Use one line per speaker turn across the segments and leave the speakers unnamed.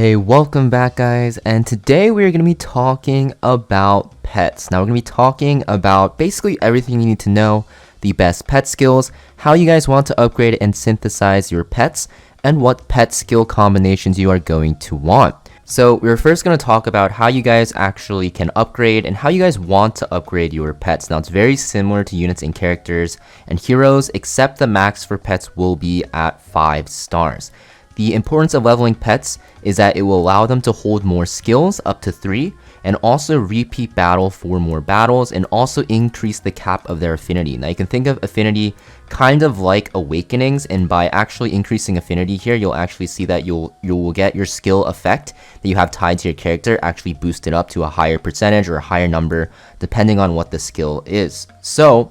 Hey, welcome back guys, and today we're going to be talking about pets. Now we're going to be talking about basically everything you need to know, the best pet skills, how you guys want to upgrade and synthesize your pets, and what pet skill combinations you are going to want. So we're first going to talk about how you guys actually can upgrade and how you guys want to upgrade your pets. Now it's very similar to units and characters and heroes, except the max for pets will be at 5 stars. The importance of leveling pets is that it will allow them to hold more skills, up to 3, and also repeat battle for more battles, and also increase the cap of their affinity. Now you can think of affinity kind of like awakenings, and by actually increasing affinity here, you'll actually see that you will get your skill effect that you have tied to your character actually boosted up to a higher percentage or a higher number, depending on what the skill is. So,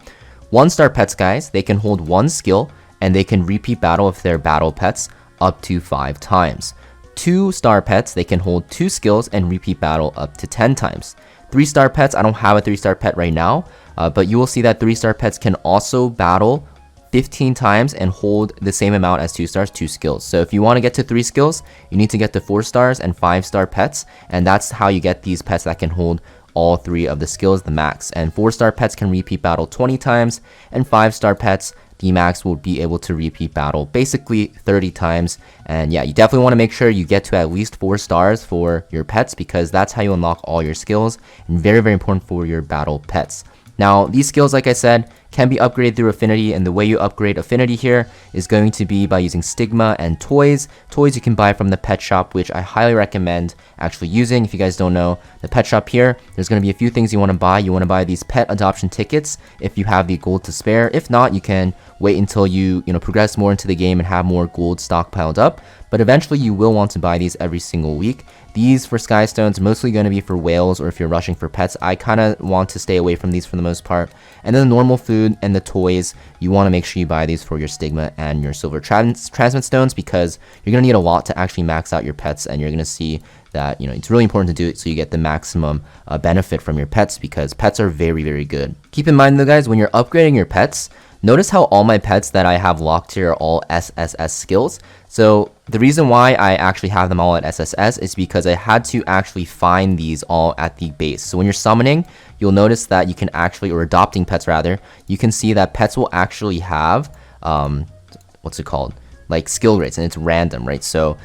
1-star pets guys, they can hold 1 skill, and they can repeat battle if they're battle pets, up to 5 times. 2-star pets, they can hold 2 skills and repeat battle up to 10 times. 3-star pets, I don't have a 3-star pet right now, but you will see that 3-star pets can also battle 15 times and hold the same amount as 2 stars, 2 skills. So if you want to get to 3 skills, you need to get to 4 stars and 5-star pets, and that's how you get these pets that can hold all 3 of the skills, the max. And 4-star pets can repeat battle 20 times, and 5-star pets, the max will be able to repeat battle basically 30 times. And yeah, you definitely want to make sure you get to at least 4 stars for your pets, because that's how you unlock all your skills, and very, very important for your battle pets. Now, these skills, like I said, can be upgraded through affinity, and the way you upgrade affinity here is going to be by using stigma and toys. Toys you can buy from the pet shop, which I highly recommend actually using. If you guys don't know, the pet shop here, there's going to be a few things you want to buy. You want to buy these pet adoption tickets if you have the gold to spare. If not, you can wait until you progress more into the game and have more gold stockpiled up. But eventually you will want to buy these every single week. These for Skystones mostly going to be for whales, or if you're rushing for pets. I kind of want to stay away from these for the most part. And then the normal food and the toys, you want to make sure you buy these for your stigma and your silver transmit stones, because you're going to need a lot to actually max out your pets, and you're going to see that it's really important to do it so you get the maximum benefit from your pets, because pets are very, very good. Keep in mind though guys, when you're upgrading your pets, notice how all my pets that I have locked here are all SSS skills. So the reason why I actually have them all at SSS is because I had to actually find these all at the base. So when you're summoning, you'll notice that you can actually, or adopting pets rather, you can see that pets will actually have, what's it called? Like skill rates, and it's random, right? So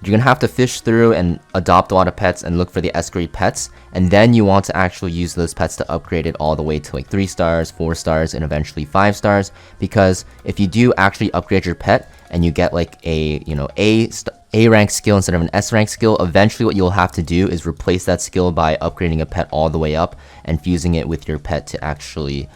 you're going to have to fish through and adopt a lot of pets and look for the S-grade pets, and then you want to actually use those pets to upgrade it all the way to like 3 stars, 4 stars, and eventually 5 stars, because if you do actually upgrade your pet and you get like a rank skill instead of an S rank skill, eventually what you'll have to do is replace that skill by upgrading a pet all the way up and fusing it with your pet to actually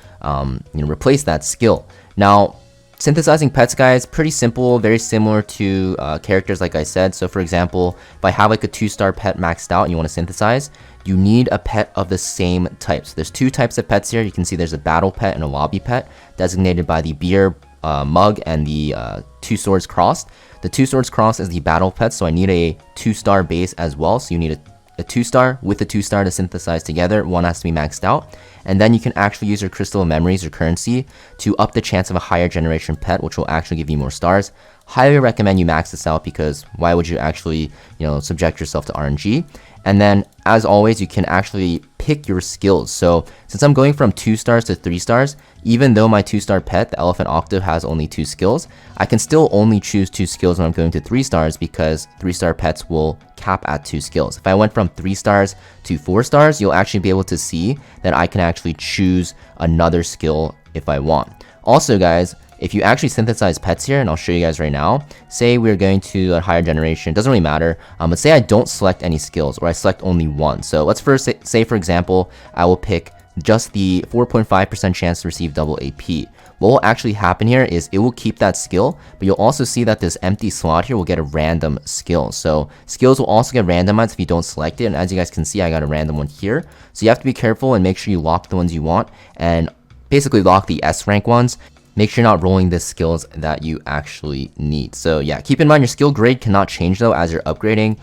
replace that skill. Now, synthesizing pets guys, pretty simple, very similar to characters like I said. So for example, if I have like a 2-star pet maxed out and you want to synthesize, you need a pet of the same type. So there's 2 types of pets here. You can see there's a battle pet and a lobby pet, designated by the beer mug and the 2 swords crossed. The 2 swords crossed is the battle pet, so I need a 2-star base as well. So you need a 2-star with a 2-star to synthesize together. One has to be maxed out. And then you can actually use your crystal of memories or currency to up the chance of a higher generation pet, which will actually give you more stars. Highly recommend you max this out, because why would you actually, subject yourself to RNG? And then, as always, you can actually pick your skills. So, since I'm going from 2 stars to 3 stars, even though my 2-star pet, the Elephant Octo, has only 2 skills, I can still only choose 2 skills when I'm going to 3 stars, because 3-star pets will cap at 2 skills. If I went from 3 stars to 4 stars, you'll actually be able to see that I can actually choose another skill if I want. Also, guys, if you actually synthesize pets here, and I'll show you guys right now, say we're going to a higher generation, doesn't really matter, but say I don't select any skills, or I select only one. So let's first say for example, I will pick just the 4.5% chance to receive double AP. What will actually happen here is it will keep that skill, but you'll also see that this empty slot here will get a random skill. So skills will also get randomized if you don't select it, and as you guys can see, I got a random one here. So you have to be careful and make sure you lock the ones you want, and basically lock the S rank ones. make sure you're not rolling the skills that you actually need. So yeah, keep in mind your skill grade cannot change though as you're upgrading.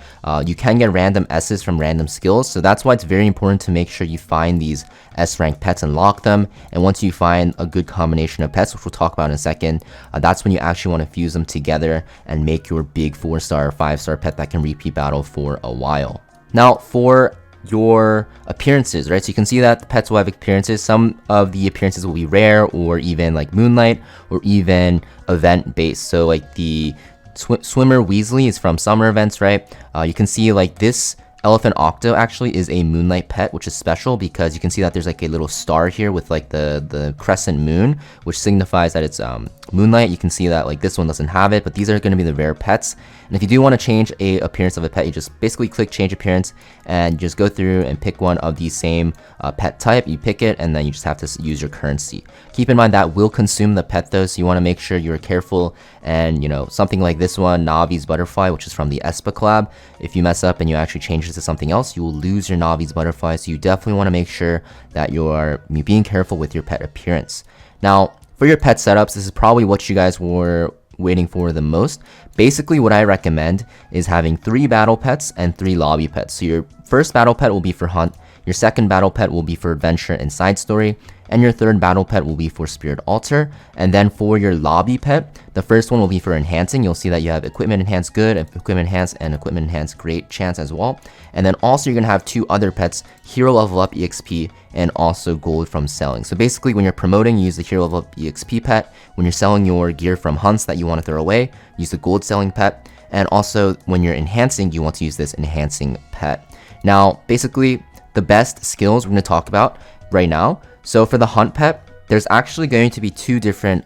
You can get random S's from random skills, so that's why it's very important to make sure you find these S rank pets and lock them. And once you find a good combination of pets, which we'll talk about in a second, that's when you actually want to fuse them together and make your big 4-star or 5-star pet that can repeat battle for a while. Now for your appearances, right? So you can see that the pets will have appearances. Some of the appearances will be rare or even like Moonlight or even event based. So like the Swimmer Weasley is from summer events, right? You can see like this Elephant Octo actually is a Moonlight pet, which is special because you can see that there's like a little star here with like the crescent moon, which signifies that it's Moonlight. You can see that like this one doesn't have it, but these are going to be the rare pets. And if you do want to change a appearance of a pet, you just basically click change appearance and just go through and pick one of the same pet type. You pick it and then you just have to use your currency. Keep in mind that will consume the pet though, so you want to make sure you're careful. And you know, something like this one, Navi's Butterfly, which is from the Espa collab, if you mess up and you actually change it to something else, you will lose your Navi's Butterfly. So you definitely want to make sure that you're being careful with your pet appearance. Now for your pet setups, this is probably what you guys were waiting for the most. Basically what I recommend is having 3 battle pets and 3 lobby pets. So your first battle pet will be for hunt, your second battle pet will be for adventure and side story, and your third battle pet will be for spirit altar. And then for your lobby pet, the first one will be for enhancing. You'll see that you have equipment enhance good, equipment enhance, and equipment enhance great chance as well. And then also you're gonna have 2 other pets, hero level up EXP and also gold from selling. So basically when you're promoting, you use the hero level up EXP pet. When you're selling your gear from hunts that you want to throw away, use the gold selling pet. And also when you're enhancing, you want to use this enhancing pet. Now basically the best skills we're going to talk about right now. So for the hunt pet, there's actually going to be 2 different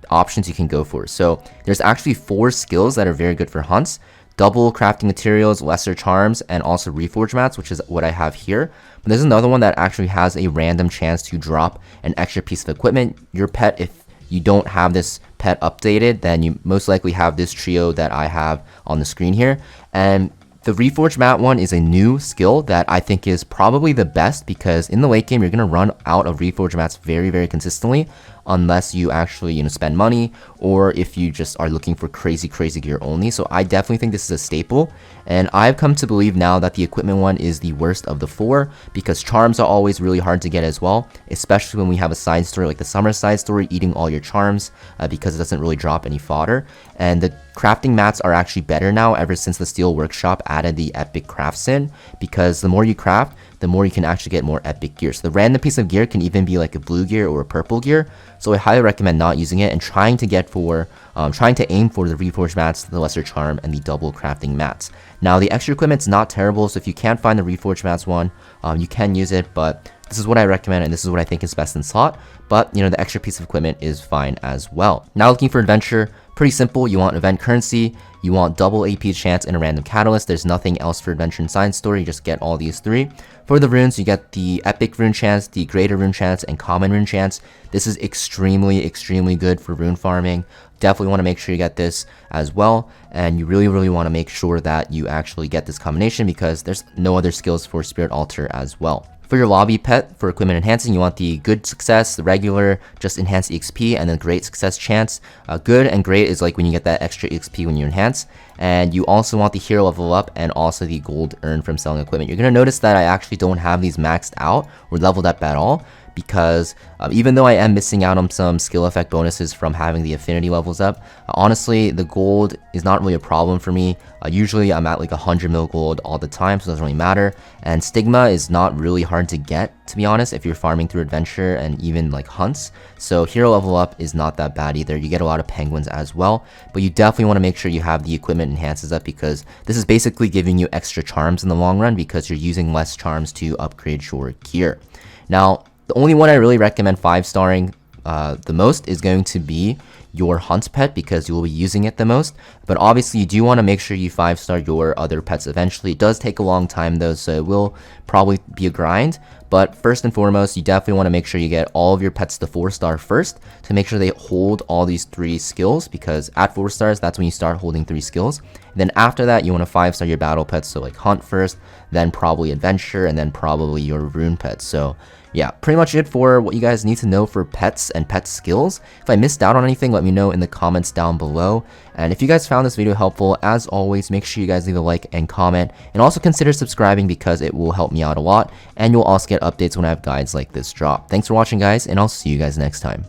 options you can go for. So there's actually 4 skills that are very good for hunts: double crafting materials, lesser charms, and also reforge mats, which is what I have here. But there's another one that actually has a random chance to drop an extra piece of equipment. Your pet, if you don't have this pet updated, then you most likely have this trio that I have on the screen here. And the Reforged Mat one is a new skill that I think is probably the best, because in the late game, you're going to run out of Reforged Mats very, very consistently unless you actually, spend money, or if you just are looking for crazy gear only. So I definitely think this is a staple, and I've come to believe now that the equipment one is the worst of the 4, because charms are always really hard to get as well, especially when we have a side story like the summer side story eating all your charms, because it doesn't really drop any fodder. And the crafting mats are actually better now ever since the Steel Workshop added the epic crafts in, because the more you craft, the more you can actually get more epic gear. So the random piece of gear can even be like a blue gear or a purple gear. So I highly recommend not using it and trying to aim for the Reforged Mats, the Lesser Charm, and the double crafting mats. Now the extra equipment's not terrible, so if you can't find the Reforged Mats one, you can use it, but this is what I recommend and this is what I think is best in slot. But the extra piece of equipment is fine as well. Now looking for adventure, pretty simple. You want event currency, you want double AP chance and a random catalyst. There's nothing else for adventure and science story, you just get all these 3. For the runes, you get the epic rune chance, the greater rune chance, and common rune chance. This is extremely good for rune farming. Definitely want to make sure you get this as well, and you really want to make sure that you actually get this combination, because there's no other skills for spirit altar as well. For your lobby pet, for equipment enhancing, you want the good success, the regular, just enhance EXP, and then great success chance. Good and great is like when you get that extra EXP when you enhance. And you also want the hero level up and also the gold earned from selling equipment. You're going to notice that I actually don't have these maxed out or leveled up at all, because even though I am missing out on some skill effect bonuses from having the affinity levels up, honestly, the gold is not really a problem for me. Usually I'm at like 100 mil gold all the time, so it doesn't really matter. And stigma is not really hard to get, to be honest, if you're farming through adventure and even like hunts. So hero level up is not that bad either. You get a lot of penguins as well, but you definitely want to make sure you have the equipment enhances up, because this is basically giving you extra charms in the long run, because you're using less charms to upgrade your gear. Now, the only one I really recommend 5-starring the most is going to be your hunt pet, because you will be using it the most. But obviously you do want to make sure you 5-star your other pets eventually. It does take a long time though, so it will probably be a grind. But first and foremost, you definitely want to make sure you get all of your pets to 4-star first, to make sure they hold all these 3 skills, because at 4 stars, that's when you start holding 3 skills. And then after that, you want to 5-star your battle pets, so like hunt first, then probably adventure, and then probably your rune pets. So yeah, pretty much it for what you guys need to know for pets and pet skills. If I missed out on anything, let me know in the comments down below. And if you guys found this video helpful, as always, make sure you guys leave a like and comment, and also consider subscribing because it will help me out a lot, and you'll also get updates when I have guides like this drop. Thanks for watching, guys, and I'll see you guys next time.